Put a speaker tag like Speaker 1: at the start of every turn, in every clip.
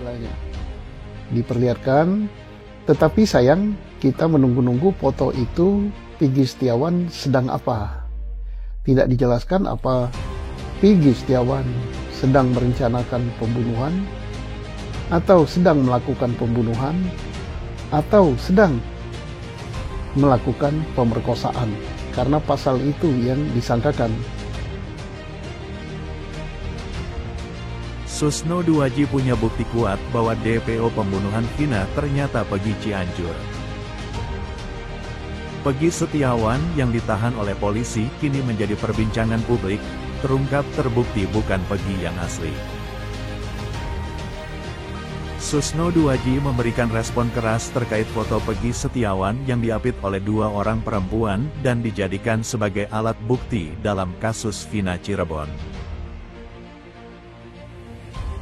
Speaker 1: istilahnya. Diperlihatkan, tetapi sayang kita menunggu-nunggu foto itu Peggy Setiawan sedang apa. Tidak dijelaskan apa Peggy Setiawan sedang merencanakan pembunuhan, atau sedang melakukan pembunuhan, atau sedang melakukan pemerkosaan, karena pasal itu yang disangkakan.
Speaker 2: Susno Duaji punya bukti kuat bahwa DPO pembunuhan Vina ternyata Peggy Cianjur. Peggy Setiawan yang ditahan oleh polisi kini menjadi perbincangan publik, terungkap terbukti bukan Peggy yang asli. Susno Duaji memberikan respon keras terkait foto Peggy Setiawan yang diapit oleh dua orang perempuan dan dijadikan sebagai alat bukti dalam kasus Vina Cirebon.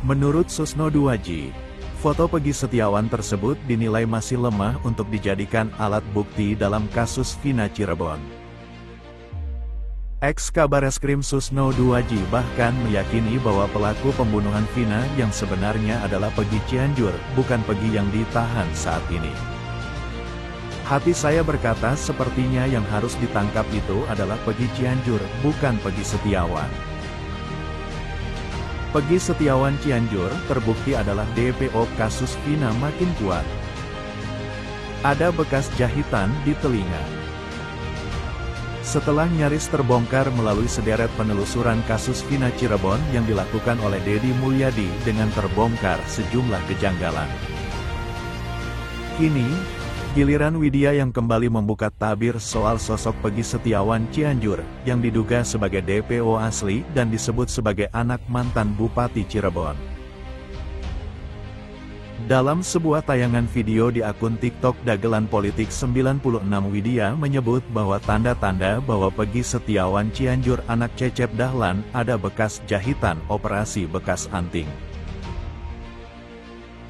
Speaker 2: Menurut Susno Duaji, foto Peggy Setiawan tersebut dinilai masih lemah untuk dijadikan alat bukti dalam kasus Vina Cirebon. Ex-Kabareskrim Susno Duaji bahkan meyakini bahwa pelaku pembunuhan Vina yang sebenarnya adalah Peggy Cianjur, bukan Peggy yang ditahan saat ini. Hati saya berkata sepertinya yang harus ditangkap itu adalah Peggy Cianjur, bukan Peggy Setiawan. Peggy Setiawan Cianjur terbukti adalah DPO kasus Vina makin kuat. Ada bekas jahitan di telinga. Setelah nyaris terbongkar melalui sederet penelusuran kasus Vina Cirebon yang dilakukan oleh Deddy Mulyadi dengan terbongkar sejumlah kejanggalan. Kini, giliran Widya yang kembali membuka tabir soal sosok Peggy Setiawan Cianjur, yang diduga sebagai DPO asli dan disebut sebagai anak mantan Bupati Cirebon. Dalam sebuah tayangan video di akun TikTok Dagelan Politik 96, Widya menyebut bahwa tanda-tanda bahwa Peggy Setiawan Cianjur anak Cecep Dahlan ada bekas jahitan operasi bekas anting.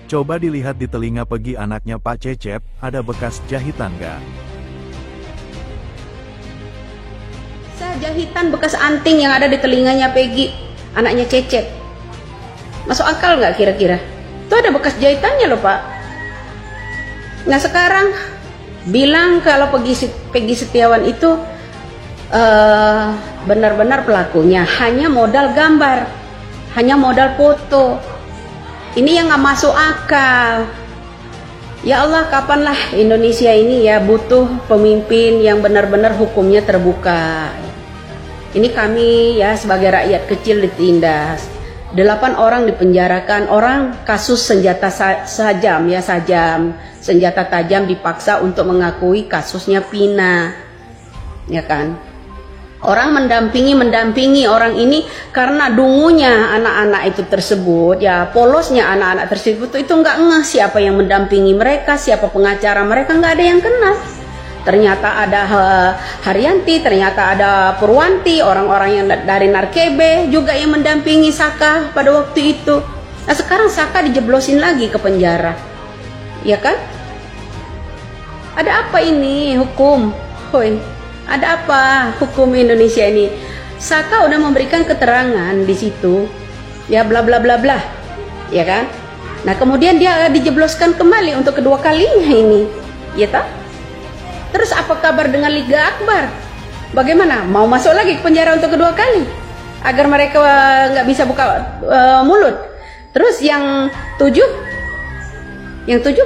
Speaker 2: Coba dilihat di telinga Peggy anaknya Pak Cecep, ada bekas jahitan nggak?
Speaker 3: Jahitan bekas anting yang ada di telinganya Peggy, anaknya Cecep. Masuk akal nggak kira-kira? Itu ada bekas jahitannya loh Pak. Nah sekarang bilang kalau Peggy Setiawan itu benar-benar pelakunya hanya modal gambar, hanya modal foto. Ini yang nggak masuk akal. Ya Allah, kapanlah Indonesia ini ya butuh pemimpin yang benar-benar hukumnya terbuka. Ini kami ya sebagai rakyat kecil ditindas. 8 orang dipenjarakan, orang kasus senjata sajam ya, senjata tajam dipaksa untuk mengakui kasusnya Vina. Ya kan? Orang mendampingi orang ini karena dungunya anak-anak itu tersebut, ya polosnya anak-anak tersebut itu nggak ngeh siapa yang mendampingi mereka, siapa pengacara mereka, nggak ada yang kenal. Ternyata ada Haryanti, ternyata ada Purwanti, orang-orang yang dari Narkebe juga yang mendampingi Saka pada waktu itu. Nah sekarang Saka dijeblosin lagi ke penjara, ya kan? Ada apa ini hukum? Hoi. Ada apa hukum Indonesia ini? Saka udah memberikan keterangan di situ, ya bla bla bla bla, ya kan? Nah kemudian dia dijebloskan kembali untuk kedua kalinya ini, ya tak? Terus apa kabar dengan Liga Akbar? Bagaimana? Mau masuk lagi ke penjara untuk kedua kali? Agar mereka nggak bisa buka mulut. Terus yang tujuh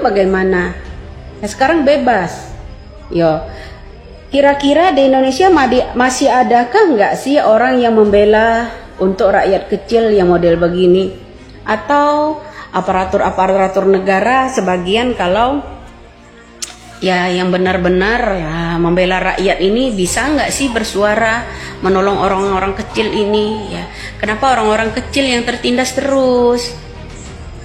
Speaker 3: bagaimana? Nah, sekarang bebas, yo. Kira-kira di Indonesia masih adakah nggak sih orang yang membela untuk rakyat kecil yang model begini? Atau aparatur negara sebagian kalau ya yang benar-benar ya membela rakyat ini bisa nggak sih bersuara menolong orang-orang kecil ini ya? Kenapa orang-orang kecil yang tertindas terus?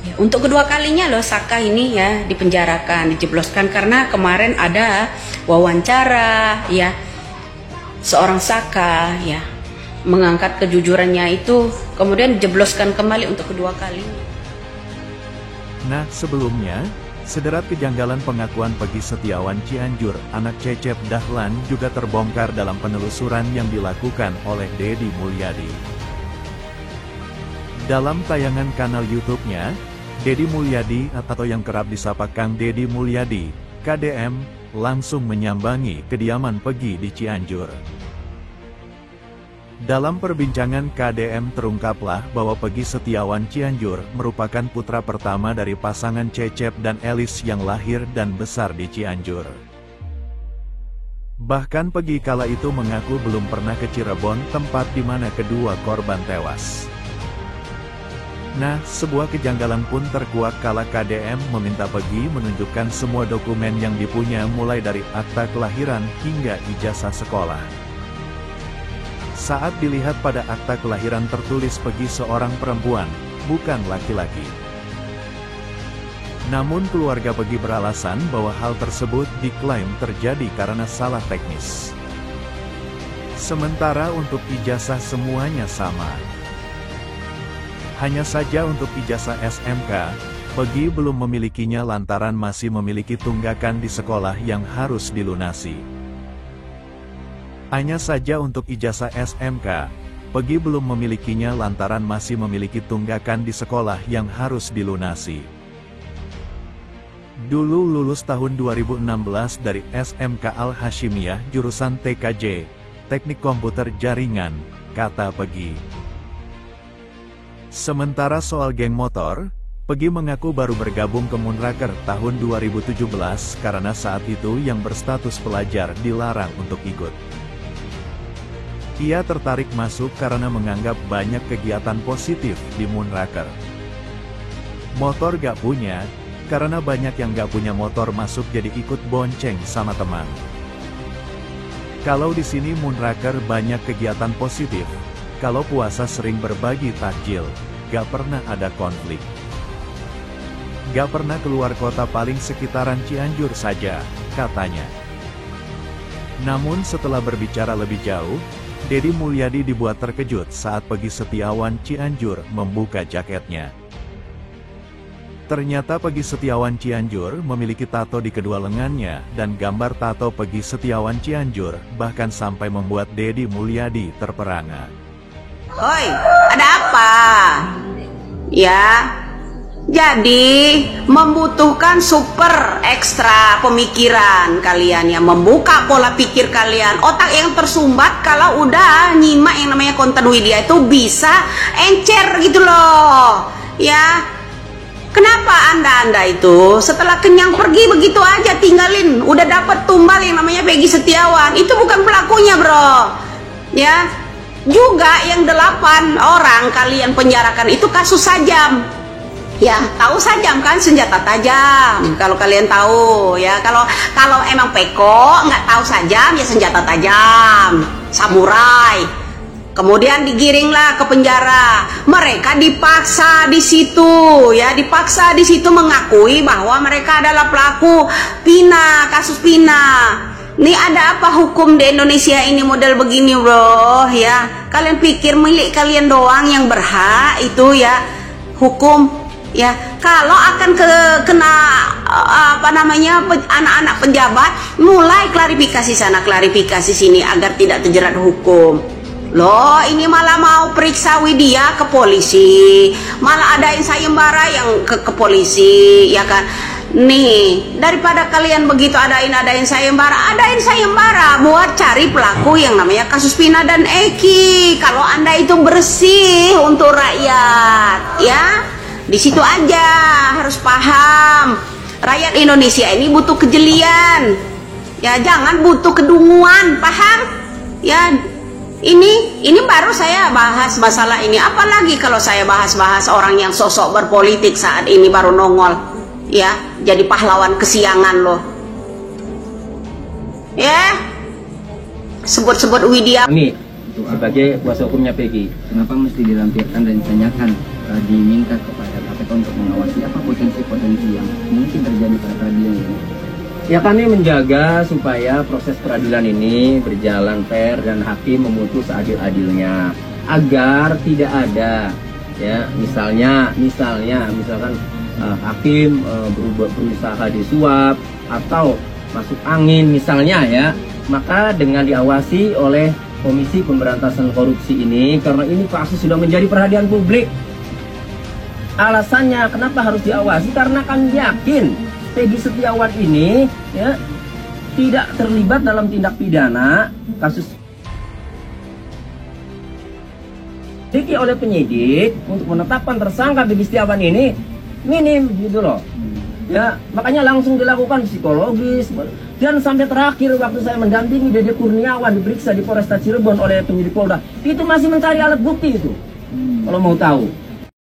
Speaker 3: Ya, untuk kedua kalinya loh Saka ini ya dipenjarakan, dijebloskan karena kemarin ada wawancara ya seorang Saka ya mengangkat kejujurannya itu, kemudian dijebloskan kembali untuk kedua kalinya.
Speaker 2: Nah sebelumnya, sederet kejanggalan pengakuan Peggy Setiawan Cianjur, anak Cecep Dahlan juga terbongkar dalam penelusuran yang dilakukan oleh Deddy Mulyadi. Dalam tayangan kanal YouTube-nya, Dedi Mulyadi atau yang kerap disapa Kang Dedi Mulyadi, KDM, langsung menyambangi kediaman Peggy di Cianjur. Dalam perbincangan KDM terungkaplah bahwa Peggy Setiawan Cianjur merupakan putra pertama dari pasangan Cecep dan Elis yang lahir dan besar di Cianjur. Bahkan Peggy kala itu mengaku belum pernah ke Cirebon, tempat di mana kedua korban tewas. Nah, sebuah kejanggalan pun terkuak kala KDM meminta Peggy menunjukkan semua dokumen yang dipunya mulai dari akta kelahiran hingga ijazah sekolah. Saat dilihat pada akta kelahiran tertulis Peggy seorang perempuan, bukan laki-laki. Namun keluarga Peggy beralasan bahwa hal tersebut diklaim terjadi karena salah teknis. Sementara untuk ijazah semuanya sama. Hanya saja untuk ijazah SMK, Peggy belum memilikinya lantaran masih memiliki tunggakan di sekolah yang harus dilunasi. Hanya saja untuk ijazah SMK, Peggy belum memilikinya lantaran masih memiliki tunggakan di sekolah yang harus dilunasi. Dulu lulus tahun 2016 dari SMK Al-Hashimiyah jurusan TKJ, Teknik Komputer Jaringan, kata Peggy. Sementara soal geng motor, Peggy mengaku baru bergabung ke Moonraker tahun 2017 karena saat itu yang berstatus pelajar dilarang untuk ikut. Ia tertarik masuk karena menganggap banyak kegiatan positif di Moonraker. Motor gak punya, karena banyak yang gak punya motor masuk jadi ikut bonceng sama teman. Kalau di sini Moonraker banyak kegiatan positif, kalau puasa sering berbagi takjil, gak pernah ada konflik. Gak pernah keluar kota, paling sekitaran Cianjur saja, katanya. Namun setelah berbicara lebih jauh, Dedi Mulyadi dibuat terkejut saat Peggy Setiawan Cianjur membuka jaketnya. Ternyata Peggy Setiawan Cianjur memiliki tato di kedua lengannya, dan gambar tato Peggy Setiawan Cianjur bahkan sampai membuat Dedi Mulyadi terperangah.
Speaker 3: Hoi, ada apa? Ya, jadi membutuhkan super ekstra pemikiran kalian ya, membuka pola pikir kalian. Otak yang tersumbat kalau udah nyimak yang namanya konten Widya itu bisa encer gitu loh. Ya, kenapa anda itu setelah kenyang pergi begitu aja tinggalin? Udah dapat tumbal yang namanya Peggy Setiawan, itu bukan pelakunya bro. Ya, juga yang 8 orang kalian penjarakan itu kasus sajam. Ya, tahu sajam kan, senjata tajam. Kalau kalian tahu ya, kalau emang peko nggak tahu sajam ya senjata tajam, samurai. Kemudian digiringlah ke penjara. Mereka dipaksa di situ ya, dipaksa di situ mengakui bahwa mereka adalah pelaku Pina, kasus Pina. Nih ada apa hukum di Indonesia ini model begini bro ya? Kalian pikir milik kalian doang yang berhak itu ya hukum? Ya, kalau akan kena apa namanya anak-anak penjabat, mulai klarifikasi sana klarifikasi sini agar tidak terjerat hukum. Loh, ini malah mau periksa Widya ke polisi, malah adain sayembara yang ke polisi, ya kan? Nih, daripada kalian begitu adain sayembara buat cari pelaku yang namanya kasus Pina dan Eki. Kalau anda itu bersih untuk rakyat, ya. Di situ aja harus paham, rakyat Indonesia ini butuh kejelian, ya jangan butuh kedunguan, paham? Ya, ini baru saya bahas masalah ini. Apalagi kalau saya bahas orang yang sosok berpolitik saat ini baru nongol, ya jadi pahlawan kesiangan loh. Ya, sebut-sebut Widya.
Speaker 4: Kami sebagai kuasa hukumnya Peggy, kenapa mesti dilampirkan dan ditanyakan, diminta kepada KPK untuk mengawasi apa potensi-potensi yang mungkin terjadi pada peradilan ini? Ya, kami menjaga supaya proses peradilan ini berjalan fair dan hakim memutus seadil-adilnya, agar tidak ada ya misalkan hakim berusaha disuap atau masuk angin misalnya ya, maka dengan diawasi oleh Komisi Pemberantasan Korupsi ini, karena ini kasus sudah menjadi perhatian publik. alasannya kenapa harus diawasi karena kami yakin Peggy Setiawan ini ya tidak terlibat dalam tindak pidana kasus diselidiki oleh penyidik untuk menetapkan tersangka Peggy Setiawan ini minim gitu loh. Ya, makanya langsung dilakukan psikologis dan sampai terakhir waktu saya mendampingi Dede Kurniawan diperiksa di Polresta Cirebon oleh penyidik Polda, itu masih mencari alat bukti itu. Kalau mau tahu.